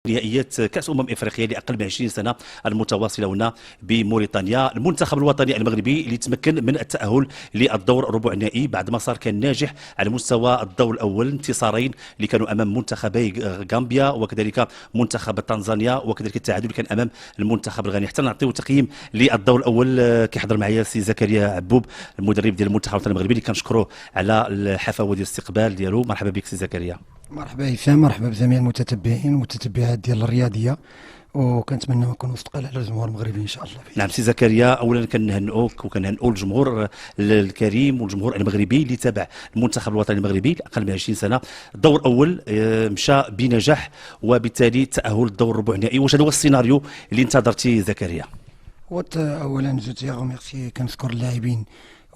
نهائيات كأس افريقيا لاقل من 20 سنه المتواصله هنا بموريتانيا. المنتخب الوطني المغربي اللي تمكن من التاهل للدور الربع النهائي بعد ما صار كان ناجح على مستوى الدور الاول، انتصارين اللي كانوا امام منتخبي غامبيا وكذلك منتخب تنزانيا وكذلك التعادل اللي كان امام المنتخب الغاني. حتى نعطيو تقييم للدور الاول كيحضر معايا السي زكريا عبوب المدرب ديال المنتخب الوطني المغربي اللي كنشكروه على الحفاوه ديال الاستقبال ديالو. مرحبا بك سي زكريا. مرحبا هشام، مرحبا بجميع المتتبعين والمتتبعات ديال الرياضيه، وكنتمنى نكونوا ثقال على الجمهور المغربي ان شاء الله. نعم سي زكريا، اولا كنهنئوك وكنهنئوا الجمهور الكريم والجمهور المغربي اللي تابع المنتخب الوطني المغربي اقل من 20 سنه. الدور الاول مشى بنجاح وبالتالي تاهل الدور الربع النهائي. واش هذا هو السيناريو اللي انتظرتيه زكريا؟ اولا جو تيغ ميرسي، كنشكر اللاعبين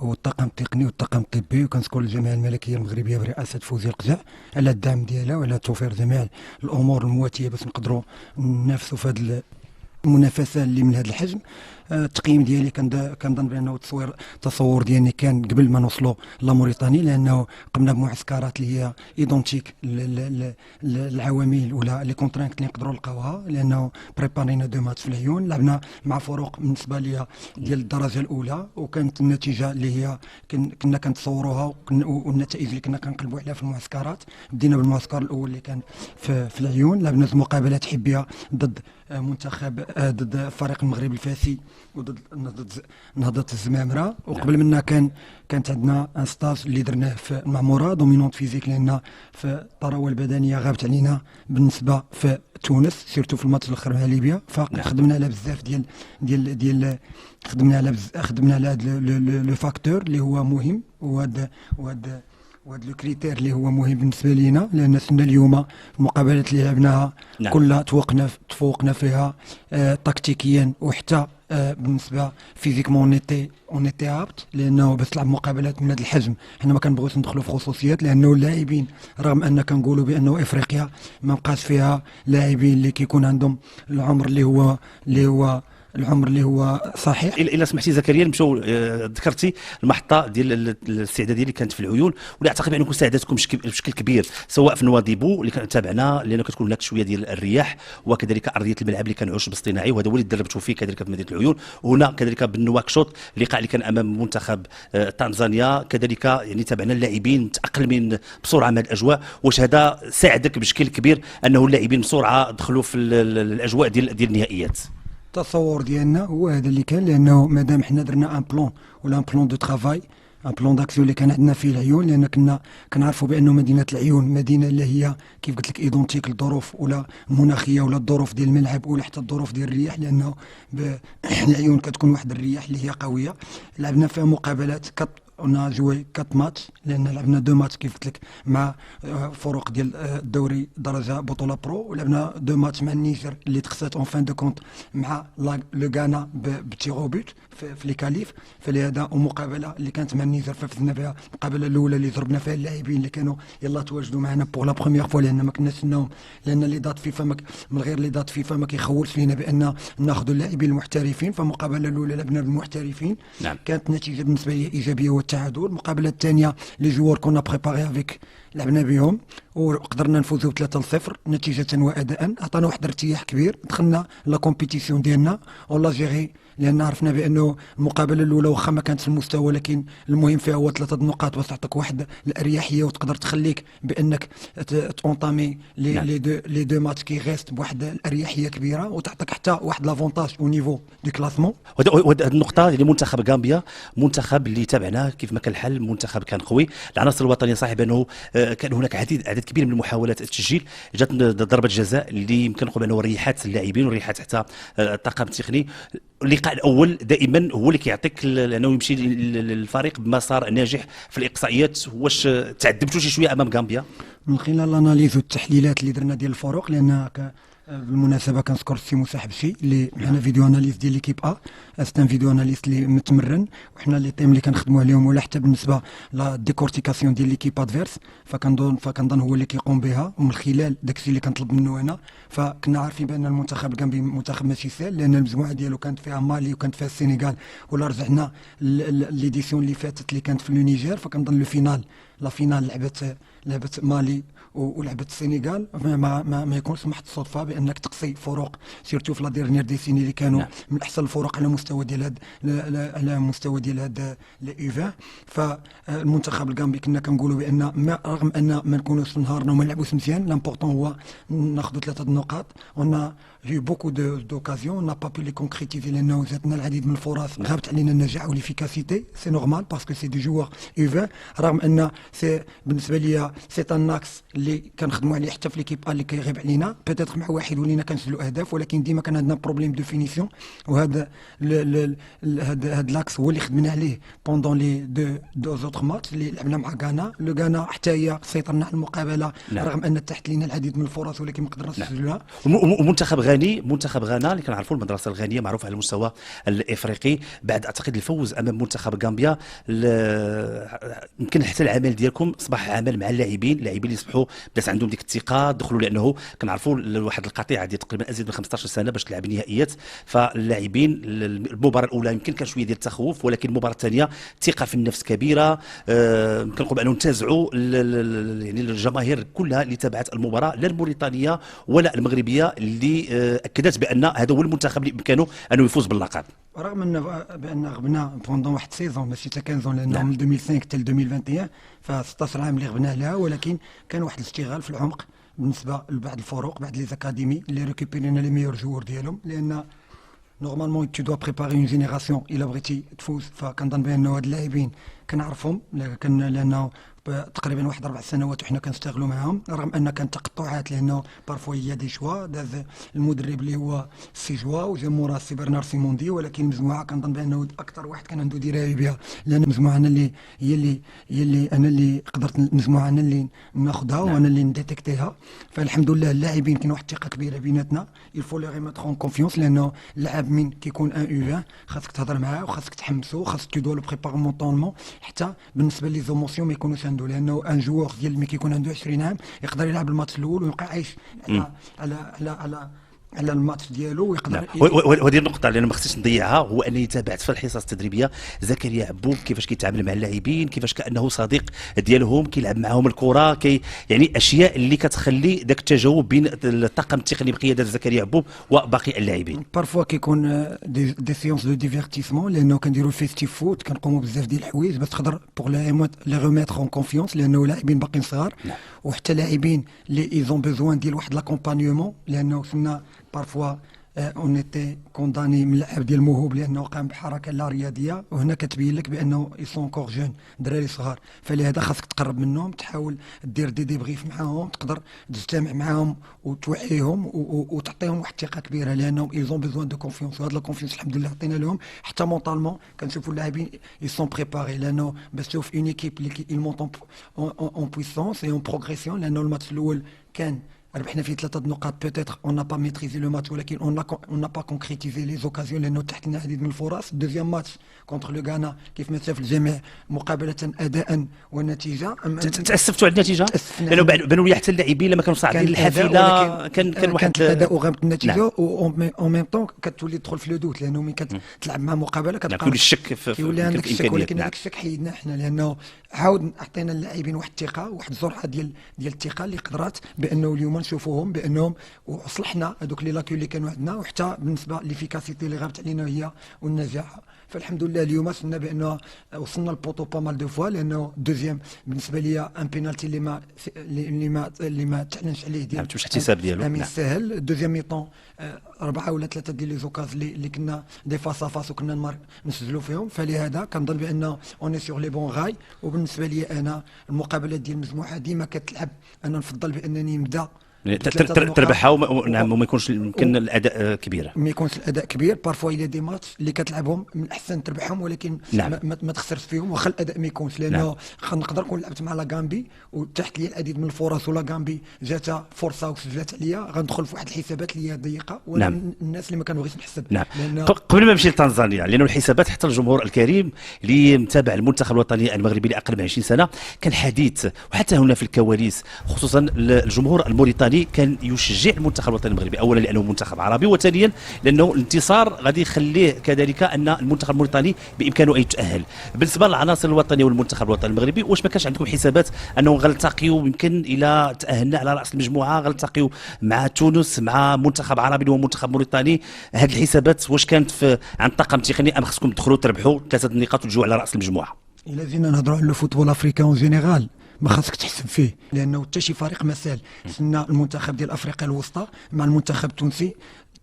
والطاقم التقني والطاقم الطبي، وكنشكر الجمعيه الملكيه المغربيه برئاسه فوزي القزاع على الدعم ديالها وعلى توفير جميع الامور المواتيه باش نقدروا ننافسوا في هذه المنافسه اللي من هذا الحجم. التقييم ديالي كنظن بانه التصور ديالي كان قبل ما نوصلوا لموريتاني، لانه قمنا بمعسكرات اللي هي ايدونتيك للعوامل الاولى لي كونترانت اللي نقدروا نلقاوها، لانه بريبارينا دو ماتش في العيون، لعبنا مع فرق بالنسبه لي ديال الدرجه الاولى، وكانت النتيجه اللي هي كنا كنتصوروها والنتائج اللي كنا كنقلبوا عليها في المعسكرات. بدينا بالمعسكر الاول اللي كان في العيون، لعبنا مقابلات حبيه ضد منتخب ضد الفريق المغربي الفاسي وضد نهضة الزمامرة، وقبل منا كانت عندنا ان ستاج اللي درناه في المعموره دومينونت فيزيك، لان في الثروه البدنيه غابت علينا بالنسبه في تونس سيرتو في الماتش الاخر مع ليبيا، فخدمنا على بزاف ديال خدمنا على هذا لو فاكتور اللي هو مهم، وهذا لو كريتير اللي هو مهم بالنسبه لينا، لان سنا اليوم المقابلات اللي لعبناها كلها تفوقنا فيها تكتيكيا، وحتى بالنسبه فيزيكمون اون ايتي ابت، لانه باش تلعب مقابلات من هذا الحجم حنا ما كنبغيوش ندخلوا في خصوصيات، لانه اللاعبين رغم ان كنقولوا بانه افريقيا ما بقاش فيها لاعبين اللي كيكون عندهم العمر اللي هو صحيح. الا سمحتي زكريا نمشيو، ذكرتي المحطه ديال الاستعداديه اللي كانت في العيون، واللي اعتقد بانكم ساعدتكم بشكل كبير سواء في نواديبو اللي تابعنا، لانه كتكون هناك شويه ديال الرياح، وكذلك ارضيه الملعب اللي كان عشب اصطناعي، وهذا هو اللي تدربتوا فيه كذلك في مدينه العيون، وهنا كذلك بالنواكشوط اللقاء اللي كان امام منتخب تنزانيا، كذلك يعني تابعنا اللاعبين متاقلمين بسرعه مع الاجواء. واش هذا ساعدك بشكل كبير انه اللاعبين بسرعه دخلوا في الاجواء ديال النهائيات؟ التصور ديالنا هو هذا اللي كان، لانه مادام حنا درنا ان بلون ولا ان بلون دو ترافاي، ان بلون داكسيون اللي كان عندنا فيه العيون، لان كنا كنعرفوا بانه مدينه العيون مدينه اللي هي كيف قلت لك ايدونتيك للظروف ولا المناخيه ولا الظروف ديال الملعب ولا حتى الظروف ديال الرياح، لانه العيون كتكون واحد الرياح اللي هي قويه. لعبنا فيها مقابلات اون جوي 4 ماتش، لان لعبنا 2 ماتش كيف قلت لك مع فرق ديال الدوري درجه بطوله برو، ولعبنا 2 ماتش مع النيجر اللي تخسرت اون فان دو كونت مع لو غانا بتيغو بوت في لي كاليف. فلهذا ومقابله اللي كانت مع النيجر فزنا بها، المقابله الاولى اللي ضربنا فيها اللاعبين اللي كانوا يلا تواجدوا معنا بوغ لا بروميير فوا، لان ما كناش نسناهم، لان لي دات فيفا من غير لي دات فيفا ما كيخولش لينا بان ناخذوا اللاعبين المحترفين. فالمقابله الاولى لعبنا بالمحترفين، كانت النتيجه بالنسبه لي ايجابيه والتعادل. المقابله الثانيه لي جوار كنا بريباري افيك لعبنا بهم وقدرنا نفوزوا 3-0 نتيجه واداء، عطانا واحد الارتياح كبير. دخلنا لا كومبيتيسيون ديالنا ولا جيري، لان عرفنا بانه المقابله الاولى واخا ما كانتش المستوى، ولكن المهم فيها هو 3 نقاط باش تعطيك واحد الاريحيه وتقدر تخليك بانك تونطامي لي دو ماتش كي غيست بواحد الاريحيه كبيره، وتعطيك حتى واحد لافونتاج او نيفو دو كلاسمون. وهذه النقطه اللي منتخب غامبيا منتخب اللي تابعناه كيف ما كان الحال، منتخب كان قوي. العناصر الوطنيه صحيح بانه كان هناك عدد كبير من محاولات التسجيل، جات ضربه جزاء اللي يمكن نقول بانه ريحات اللاعبين وريحات حتى الطاقم التقني. اللقاء الاول دائما هو اللي كيعطيك انه يمشي الفريق بمسار ناجح في الاقصائيات. واش تعذبتوا شي شويه امام غامبيا؟ من خلال الاناليز والتحليلات اللي درنا ديال الفرق، لان بالمناسبه كنذكر السي موسى حبشي اللي معنا فيديو اناليز ديال ليكيب استان فيديو اناليست اللي متمرن، وحنا لي تيم اللي كنخدموا عليهم، ولا حتى بالنسبه لا ديكورتيكاسيون ديال ليكيب ادفيرس، فكنظن هو اللي كيقوم بها، ومن خلال داكشي اللي كنطلب منه انا. فكنا عارفين بان المنتخب الغامبي منتخب ماشي سهل، لان المجموعه ديالو كانت فيها مالي وكانت فيها السنغال، ولا رجعنا ليديسيون اللي فاتت اللي كانت في النيجر، فكنظن لو فينال لا فينال لعبت مالي ولعبت السنغال ما يكونش محض الصدفه بانك تقصي فروق سيرتو في لا ديرنيير ديسيني اللي كانوا من احسن الفرق على مستوى ديال هاد على مستوى ديال هاد ليفا. فالمنتخب الغامبي كنا كنقولوا بان رغم ان ما نكونوش في نهارنا وما نلعبوش مزيان، لامبورطون هو ناخذوا 3 النقاط. ونا يو بوكو دوكازيون نا با بي لي كونكريتيزي لانه جاتنا العديد من الفرص، غابت علينا النجاح والافيكاسيتي. سي نورمال باسكو سي دي جوار يوفا، رغم ان سي بالنسبه لي سي ان اكس اللي كنخدموا عليه حتى في ليكيب اللي كيغيب علينا بيتيتر مع واحد ولينا كنسجلوا اهداف، ولكن ديما كان عندنا بروبليم دو فينيسيون. وهذا هذا لاكس هو اللي خدمنا عليه بوندون لي دو زوتر ماتش اللي لعبنا مع غانا. لو غانا حتى هي سيطرنا على المقابله رغم ان تحت لينا العديد من الفرص ولكن ما قدرناش نسجلوها. ومنتخب غاني، منتخب غانا اللي كنعرفوا المدرسه الغانيه معروفه على المستوى الافريقي، بعد اعتقد الفوز امام منتخب غامبيا يمكن حتى العمل ديالكم صباح عمل مع اللاعبين اللي يصبحوا بدات عندهم ديك الثقه، دخلوا لانه كنعرفوا واحد القطيعه ديال تقريبا ازيد من 15 سنه باش تلعب نهائيات. فاللاعبين المباراه الاولى يمكن كان شويه ديال التخوف، ولكن المباراه الثانيه ثقه في النفس كبيره. كنقول بانهم انتزعوا يعني الجماهير كلها اللي تابعت المباراه، لا الموريتانيه ولا المغربيه، اللي اكدت بان هذا هو المنتخب اللي بامكانه انه يفوز باللقب. رغم بان غبنا بوندون واحد سيزون ماشي حتى 15 لانه من 2005 حتى 2021 ف 16 عام اللي غبنا عليها، ولكن كان واحد الاشتغال في العمق بالنسبه لبعض الفروق، بعض لي زاكاديمي اللي ريكوبيرينا لي ميور جوور ديالهم، لان نورمالمون تو دوا بريباري اون جينيراسيون الا بغيتي تفوز. فكنظن بانه هاد اللاعبين كنعرفهم لانه تقريبا واحد 4 سنوات وحنا كنشتغلوا معاهم، رغم ان كانت تقطعات لانه بارفوا هي دي شوا داز المدرب اللي هو سي جوا وجا مورا سي برنار سيموندي، ولكن المجموعه كنظن بانه اكثر واحد كان عنده درايه بها، لان المجموعه انا اللي انا اللي قدرت المجموعه انا اللي ناخذها وانا اللي نديتيكتيها. فالحمد لله اللاعبين كاين واحد الثقه كبيره بيناتنا، يلفو لي ريميتر اون كونفيونس، لانه اللاعب من كيكون ان او خاصك تهضر معاه وخاصك تحمسو، خاصك تو دو لو بريبار مونطالمون حتى بالنسبه لي زوموسيون ما يكونوش عنده، لانه ان جوور ديال ملي كيكون عنده 20 عام يقدر يلعب الماتش الاول ويبقى عايش على الماتش ديالو ويقدر. وهذه النقطه اللي انا ما خصنيش نضيعها، هو انني تابعت في الحصص التدريبيه زكريا عبوب كيفاش كيتعامل مع اللاعبين، كيفاش كانه صديق ديالهم، كيلعب معاهم الكره، يعني اشياء اللي كتخلي ذاك التجاوب بين الطاقم التقني بقياده زكريا عبوب وباقي اللاعبين. بارفوا كيكون دي سيونس دو ديفيرتيسمون، لانه كنديروا فيستيف فوت، كنقوموا بزاف ديال الحوايج باش تقدر بوغ لي ريميتر اون كونفيونس، لانه لاعبين باقيين صغار وحتى لاعبين اللي ايزون بيزوان ديال واحد لاكومبانيومون، لانه وصلنا بارفوا اون ايتي كونداني من اللاعب ديال الموهوب لانه قام بحركه لا رياضيه، وهنا كتبين لك بانه يسون كور جون دراري صغار. فلهذا خاصك تقرب منهم، تحاول دير دي ديبغيف معاهم، تقدر تجتمع معاهم وتوعيهم وتعطيهم واحد الثقه كبيره، لانهم ايزون بيزوان دو كونفيونس، وهاد لا كونفيونس الحمد لله عطينا لهم. حتى مونطالمون كنشوفوا اللاعبين يسون بريباري، لانه باش تشوف اون ايكيب اللي مونطون اون بويسونس اي اون بروغريسيون، لانه الماتش الاول كان ربحنا فيه 3 نقاط، بوتيتر اون نا با ميتريزي لو ماتش، ولكن اون نا با كونكريتيزي لي زوكازيون لانه تحت لنا العديد من الفرص. دوزيام ماتش كونتر لو غانا كيف ما شاف الجميع مقابله اداء ونتيجه. تاسفتوا على النتيجه لانه بانوا لي حتى اللاعبين لما كانوا صاعدين الحافله كان واحد الاداء وغامت النتيجه، اون ميم طون كتولي تدخل في لو دوت، لانه ملي كتلعب مع مقابله كتبقى كيولي الشك كيولي عندك الشك، ولكن هذاك الشك حيدنا حنا، لانه عاود عطينا اللاعبين واحد الثقه، واحد الزرعه ديال الثقه اللي قدرات بانه اليوم نشوفوهم بانهم وصلحنا هذوك لي لاكيو اللي كانوا عندنا، وحتى بالنسبه ليفيكاسيتي اللي غابت علينا هي والنجاح. فالحمد لله اليوم شفنا بانه وصلنا البوطو با مال دو فوا، لانه دوزيام بالنسبه لي ان بينالتي اللي ما تعلنش عليه ديال مش احتساب ديالو نعم ساهل. دوزيام ميطون 4 ولا 3 ديال لي زوكاز اللي كنا دي فاس فاس وكنا نسجلوا فيهم. فلهذا كنظن بان اوني سور لي بون غاي. وبالنسبه لي انا المقابلات ديال المجموعه ديما كتلعب، انا نفضل بانني نبدا تربحها وما يكونش يمكن الاداء كبير، ما يكونش الاداء كبير. بارفوا الى دي ماتش اللي كتلعبهم من الاحسن تربحهم، ولكن ما تخسرش فيهم واخا الاداء ما يكونش، لانه نقدر نكون لعبت مع لا غامبي وتحت لي العديد من الفرص ولا غامبي جاتها فرصه وسجلت عليا، غندخل في واحد الحسابات اللي هي ضيقه، وانا الناس اللي ما كنبغيش نحسب. قبل ما نمشي لتنزانيا، لانه الحسابات حتى الجمهور الكريم اللي متابع المنتخب الوطني المغربي لاقل من 20 سنه كان حديث، وحتى هنا في الكواليس خصوصا الجمهور الموريتاني الموريتاني كان يشجع المنتخب الوطني المغربي، اولا لانه منتخب عربي، وثانيا لانه الانتصار غادي يخليه كذلك ان المنتخب الموريتاني بامكانه ان يتاهل. بالنسبه للعناصر الوطنيه والمنتخب الوطني المغربي، واش ما كانش عندكم حسابات انه غنلتقيو يمكن الى تاهلنا على راس المجموعه غنلتقيو مع تونس مع منتخب عربي اللي هو منتخب موريتاني؟ هذه الحسابات واش كانت عند الطاقم التقني ام خصكم تدخلوا تربحوا 3 نقاط وتجوا على راس المجموعه؟ الا جينا نهضروا على الفوتبول افريكان اون جينيرال ما خاصك تحسب فيه، لانه حتى شي فريق مسال سنا المنتخب ديال افريقيا الوسطى مع المنتخب التونسي،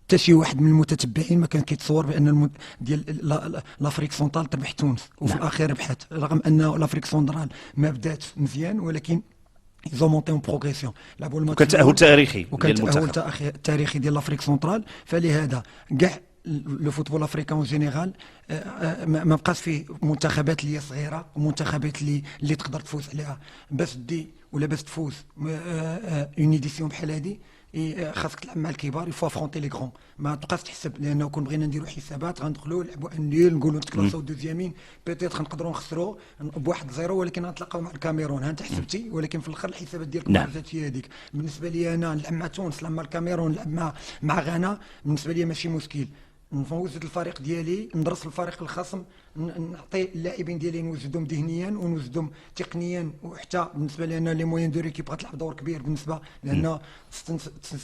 حتى شي واحد من المتتبعين ما كان كيتصور بان ديال لافريك سونترال تربح تونس، وفي الاخير ربحت، رغم ان لافريك سونترال ما بدات مزيان ولكن ils ont monté en progression. وكان تأهل تاريخي وكان تأهل تاريخي ديال لافريك سونترال. فلهذا كاع لو فوتبول افريكان جينيرال ما بقاش فيه منتخبات اللي صغيره ومنتخبات اللي تقدر تفوز عليها. باش دي ولا باش تفوز اون ايديسيون بحال هذه خاصك تلعب مع الكبار، يفوا افرونتي لي غرون. ما تبقاش تحسب، لانه كون بغينا نديروا حسابات غندخلوا نلعبوا ان نيل نقولوا نتكلاساو دوزيامين بيتيتر نقدروا نخسروا بواحد زيرو، ولكن غنتلاقاو مع الكاميرون. ها انت حسبتي، ولكن في الاخر الحسابات ديالك ما عرفتش هي هذيك. بالنسبه لي انا نلعب مع تونس، نلعب مع الكاميرون، نلعب مع غانا، بالنسبه لي ماشي مشكل. نوجد الفريق ديالي، ندرس الفريق الخصم، نعطي اللاعبين ديالي نوجدهم ذهنيا ونوجدهم تقنيا، وحتى بالنسبه لنا لي موين دو ريكيب غتلعب دور كبير بالنسبه، لان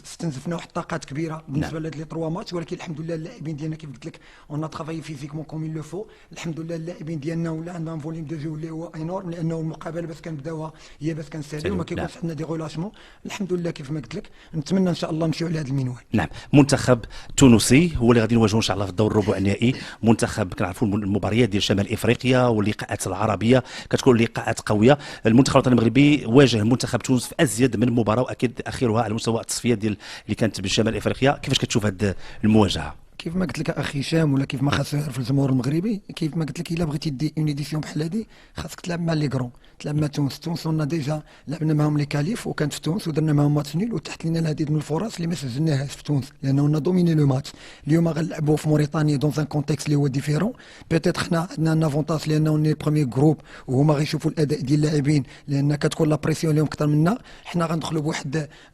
استنزفنا واحد الطاقات كبيره بالنسبه لهاد لي 3 ماتش. ولكن الحمد لله اللاعبين ديالنا كيف قلت لك اون ترافاي فيزيكمون كوم لو فو. الحمد لله اللاعبين ديالنا ولا عندهم فوليوم دو جو اللي هو انورم، لانه المقابله باش كنبداوها هي باش كنساليو وما كيكونش عندنا دي غولاشمون. الحمد لله كيف ما قلت لك نتمنى ان شاء الله نمشيو على هذا المنوال. نعم، منتخب تونسي هو اللي غادي نواجهوا ان شاء الله في الدور الربع النهائي. منتخب كنعرفوا المباريات ديال شمال افريقيا واللقاءات العربيه كتكون لقاءات قويه. المنتخب الوطني المغربي واجه منتخب تونس في ازيد من مباراه، واكيد اخرها على مستوى التصفيات ديال اللي كانت بشمال افريقيا. كيفاش كتشوف هذه المواجهه؟ كيف ما قلت لك اخي هشام، ولا كيف ما خاص يعرف الجمهور المغربي، كيف ما قلت لك الا بغيتي دي اون ايديسيون بحال هذه خاصك تلعب مع لي كرون، تلعب مع تونس. تونس قلنا ديجا لعبنا معهم لي كاليف وكانت في تونس ودرنا معهم ماتش نيل، وتحت لنا العديد من الفرص اللي ما سجلناهاش في تونس، لانه قلنا دوميني لو ماتش. اليوم غنلعبوا في موريتانيا دون ان كونتكست اللي هو ديفيرون. بيتيتر حنا عندنا ان افونتاج لانه ني بروميير جروب وهما غيشوفوا الاداء ديال اللاعبين، لان كتكون لا بريسيون اليوم اكثر منا. حنا غندخلوا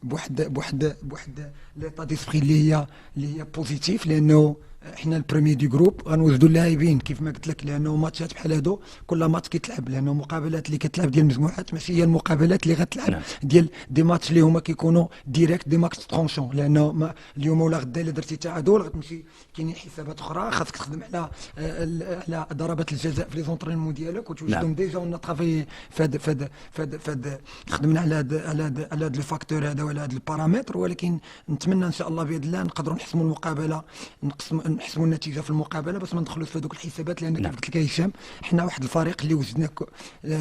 بواحد ليطا ديسبري اللي هي بوزيتيف، لانه حنا البريمي دي جروب غنوجدوا اللاعبين كيف ما قلت لك، لانه ماتشات بحال هادو كل ماتش كيتلعب، لانه مقابلات اللي كتلعب ديال المجموعات ماشي هي المقابلات اللي غتلعب ديال دي ماتش اللي هما كيكونوا ديريكت دي ماتش ترونشون. لانه اليوم ولا غدا الا درتي تعادل غتمشي كاينين حسابات اخرى، خاصك تخدم على ضربات الجزاء في لي زونطرينمون ديالك وتوجدهم ديجا. ونا طرافي فاد خدمنا على هاد لو فاكتور هذا ولا هاد البارامتر. ولكن نتمنى ان شاء الله باذن الله نقدروا نحسموا المقابله، نحسموا النتيجه في المقابله باش ما ندخلوش في هذوك الحسابات، لان كيف قلت لك هشام حنا واحد الفريق اللي وجدنا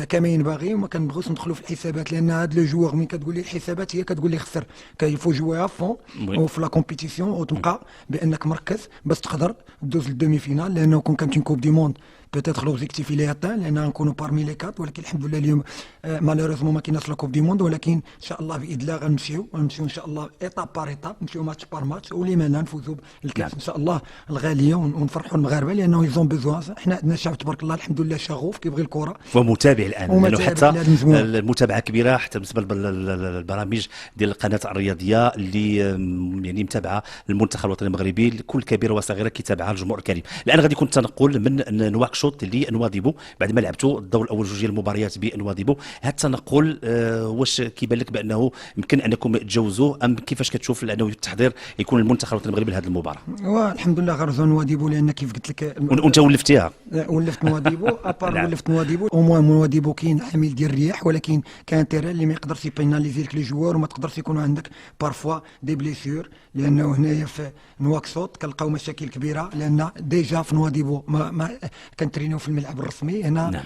كما ينبغي وما كنبغيوش ندخلوا في الحسابات، لان هاد لو جوور ملي كتقول لي الحسابات هي كتقول لي خسر. كيفو جوي افون وفي لا كومبيتيسيون وتبقى بانك مركز باش تقدر دوز للدومي فينال، لانه كون كانت كوب دي موند بيتيتر لوبجيكتيف اللي اتان لان نكونوا بارمي لي كات. ولكن الحمد لله اليوم مالوريزمون ما كايناش لا كوب دي موند، ولكن ان شاء الله باذن الله غنمشيو ان شاء الله ايطاب بار ايطاب، نمشيو ماتش بار ماتش، ولما لا نفوزوا بالكاس ان شاء الله الغاليه ونفرحوا المغاربه، لانه يزون بيزوان. حنا عندنا شعب تبارك الله الحمد لله شغوف كيبغي الكره ومتابع الان، لانه حتى المتابعه كبيره حتى بالنسبه للبرامج ديال القناه الرياضيه اللي يعني متابعه المنتخب الوطني المغربي، كل كبيره وصغيره كيتابعها الجمهور الكريم. الان غادي يكون التنقل من نواكشوط لنواديبو بعد ما لعبتوا الدور الاول جوج ديال المباريات بنواديبو. هذا التنقل واش كيبان لك بانه يمكن انكم تجاوزوه، ام كيفاش كتشوف انه التحضير يكون المنتخب الوطني المغربي لهذه المباراه؟ والحمد لله غرزوا نواديبو، لان كيف قلت لك وانت ولفتيها. ولفت نواديبو ابار ولفت نواديبو او موان نواديبو كاين عامل ديال الرياح، ولكن كان تيران اللي ما يقدرش يبيناليزي لك لي جوار وما تقدرش يكونوا عندك بارفوا دي بليسيور، لانه هنايا في نواكشوط كنلقاو مشاكل كبيره، لان ديجا في نواديبو ما كنترينيو في الملعب الرسمي هنا.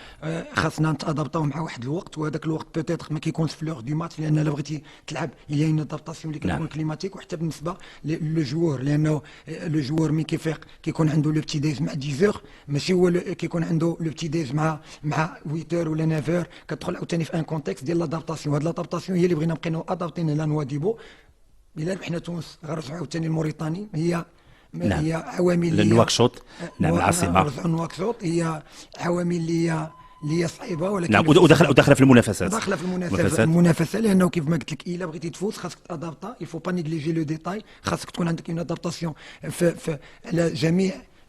خاصنا نتادابطاو مع واحد الوقت، وهذاك الوقت بوتيتر ما كيكونش في لوغ دو ماتش، لان الا بغيتي تلعب هي اون ادابتاسيون اللي كتكون كليماتيك، وحتى بالنسبه لو جوور، لانه لو جوور مي كيفيق كيكون عنده لو بتي ديج مع 10 ماشي هو كيكون عنده لو بتي ديج مع 8 ولا 9 كتدخل عاوتاني في ان كونتكست ديال لادابتاسيون. هاد لادابتاسيون هي اللي بغينا بقينا ادابتين على نواديبو. الا ربحنا تونس غنرجعوا عاوتاني الموريتاني، هي عوامل نواكشوط العاصمه. نواكشوط هي عوامل اللي اللي هي صعيبه، ولكن نعم، وداخله في المنافسات. داخله في المنافسه لانه كيف ما قلت لك الا بغيتي تفوز خاصك تادابتا، يفو با نيجليجي لو ديتاي، خاصك تكون عندك اون ادابتاسيون على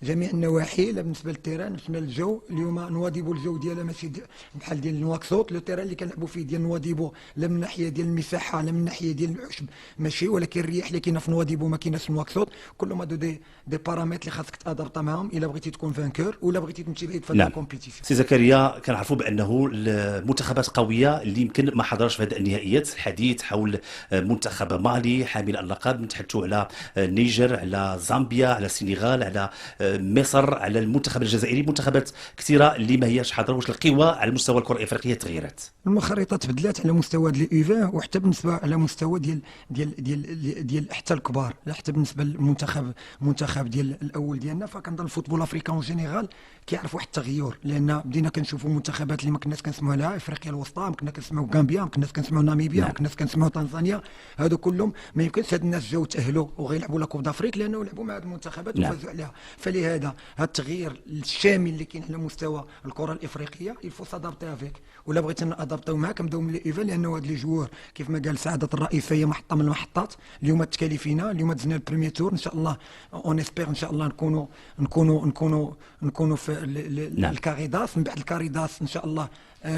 جميع النواحي. لا بالنسبه للتيران، بالنسبه للجو. اليوم نواديبو الجو ديالها ماشي بحال ديال نواكسوط. لو تيران اللي كنلعبوا فيه ديال نواديبو لا من ناحيه ديال المساحه لا من ناحيه ديال العشب ماشي، ولكن الرياح اللي كاينه في نواديبو ما كايناش في نواكسوط. كلهم هادو دي بارامتر اللي خاصك تادابتا معاهم الا بغيتي تكون فانكور ولا بغيتي تمشي بعيد في هذا الكومبيتيسيون. سي زكريا، كنعرفوا بانه المنتخبات قويه اللي يمكن ما حضرش في هذه النهائيات. الحديث حول منتخب مالي حامل اللقب، نتحدثوا على النيجر، على زامبيا، على السنغال، على مصر، على المنتخب الجزائري، منتخبات كثيره اللي ما هياش حاضره. واش القوى على مستوى الكره الافريقيه تغيرت؟ المخرطه تبدلات على مستوى ديال الايفان، وحتى بالنسبه على مستوى ديال حتى الكبار، حتى بالنسبه للمنتخب ديال الاول ديالنا. فكنظن الفوتبول الافريكان جينيرال كيعرف واحد التغير، لان بدينا كنشوفوا منتخبات اللي ما كناش كنسمعوا لها، افريقيا الوسطى ما كنا كنسمعوا غامبيا، ما كناش كنسمعوا ناميبيا، ما كناش كنسمعوا تنزانيا. هادو كلهم ما يمكنش هاد الناس جاو تاهلوا وغيلعبوا لا كوب دافريك لانه لعبوا مع هاد المنتخبات وفازوا عليها. فلهذا هاد التغيير الشامل اللي كاين على مستوى الكره الافريقيه يلفو سادابتي افيك، ولا بغيت نادابتيو معاه كنبداو من الايفان، لانه هاد لي جوار كيف ما قال سعاده الرئيس فهي محطه من المحطات. اليوم تكاليفينا، اليوم دزنا البريمير تور، ان شاء الله اون اسبير ان شاء الله نكونوا في الكاريداس. من بعد الكاريداس ان شاء الله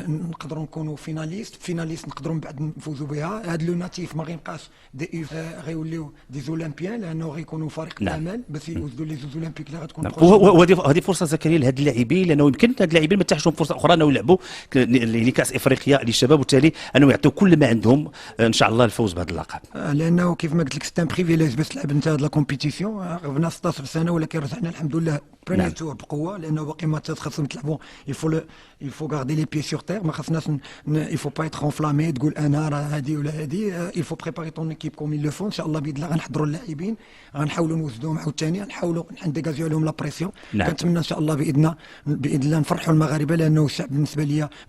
نقدروا نكونوا فيناليست نقدروا من بعد نفوزوا بها. هاد لو ناتيف ما غيبقاش دي غيوليو دي زولمبيان، لانه غيكونوا فريق الامل باش يوزدوا لي زوز اولمبيك اللي غتكون. وهذه فرصه زكريا لهاد اللاعبين، لانه يمكن هاد اللاعبين ما تاحشهم فرصه اخرى انه يلعبوا لكاس افريقيا للشباب، وبالتالي انه يعطيو كل ما عندهم ان شاء الله الفوز بهذا اللقب. لانه كيف ما قلت لك سيت ان بريفيليج باش تلعب انت هاد لا كومبيتيسيون. غبنا 16 سنه ولكن رجعنا الحمد لله بريمير تور بقوه، لانه باقي ماتشات خاصهم يتلعبوا. يفو غاردي لي بيي سور تير، ما خاصناش يفو با ايتر انفلامي تقول انا راه هادي ولا هادي. يفو بريباري طون ايكيب كوم يل لو فون. ان شاء الله باذن الله غنحضروا اللاعبين، غنحاولوا نوجدوهم عاوتاني، غنحاولوا نديكازيو عليهم لا بريسيون. كنتمنى ان شاء الله باذن الله نفرحوا المغاربه، لانه الشعب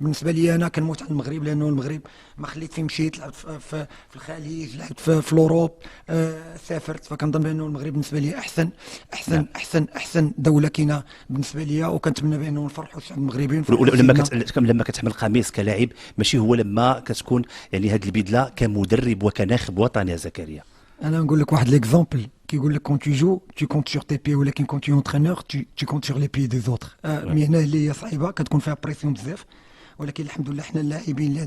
بالنسبه لي انا كنموت على المغرب، لانه المغرب ما خليت فيه مشيت لعبت في الخليج، لعبت في اوروب، سافرت. فكنظن بانه المغرب بالنسبه لي احسن دوله كاينه بالنسبه لي، وكنتمنى بانه نفرحوا الشعب المغربي. لما كتحمل قميص كلاعب ماشي هو لما كتكون يعني هذه البدله كمدرب وكناخب وطني يا زكريا. انا نقول لك واحد ليكزامبل كيقول لك كون تو جو تو كونت سور تي بي، ولكن كون تو اونترينور تو كونت سور لي بي دي زوتر. مهنه اللي هي صعيبه كتكون فيها بريسيون بزاف، ولكن الحمد لله حنا اللاعبين اللي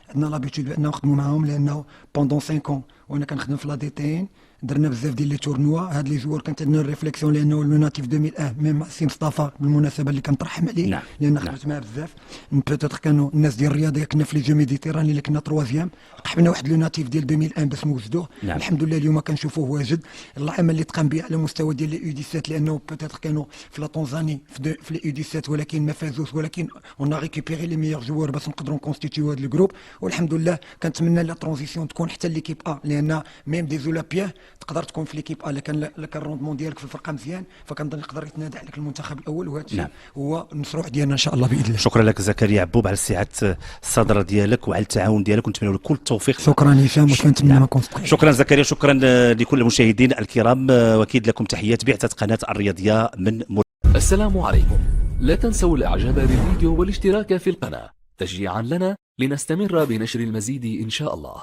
عندنا لابيتود باننا نخدموا معاهم، لانه بوندون 5 ans وانا كنخدم في لا دي تي ان درنا بزاف ديال لي تورنوا. هاد لي جوار كانت عندنا الريفليكسيون، لانه لو ناتيف 2001 ميم سي مصطفى بالمناسبه اللي كنترحم عليه، لان خدمت معاه بزاف. بوتيتر كانوا الناس ديال الرياضه كنا في لي جو ميديتيراني اللي كنا تروازيام، قحبنا واحد لو ناتيف ديال 2001 باش نوجدوه. الحمد لله اليوم كنشوفوه واجد. العمل اللي تقام به على مستوى ديال لي يو 17، لانه بوتيتر كانوا في لا تنزاني في لي يو 17 ولكن ما فازوش، ولكن اون ريكوبيري لي ميور جوار باش نقدروا نكونستيتيو هذا الجروب. والحمد لله كنتمنى لا ترانزيسيون تكون حتى ليكيب ا، لان ميم دي زولابيان تقدر تكون في ليكيب ا الا كان الروندمون ديالك في الفرقه مزيان، فكنظن يقدر يتنادى عليك المنتخب الاول. وهذا الشيء هو المشروع ديالنا ان شاء الله باذن الله. شكرا لك زكريا عبوب على سعه الصدر ديالك وعلى التعاون ديالك، ونتمنى لك كل التوفيق. شكرا هشام، وكنتمنى ما نكونش شكرا زكريا، شكرا لكل المشاهدين الكرام، واكيد لكم تحيات بعثه قناه الرياضيه من السلام عليكم. لا تنسوا الاعجاب بالفيديو والاشتراك في القناه تشجيعا لنا لنستمر بنشر المزيد ان شاء الله.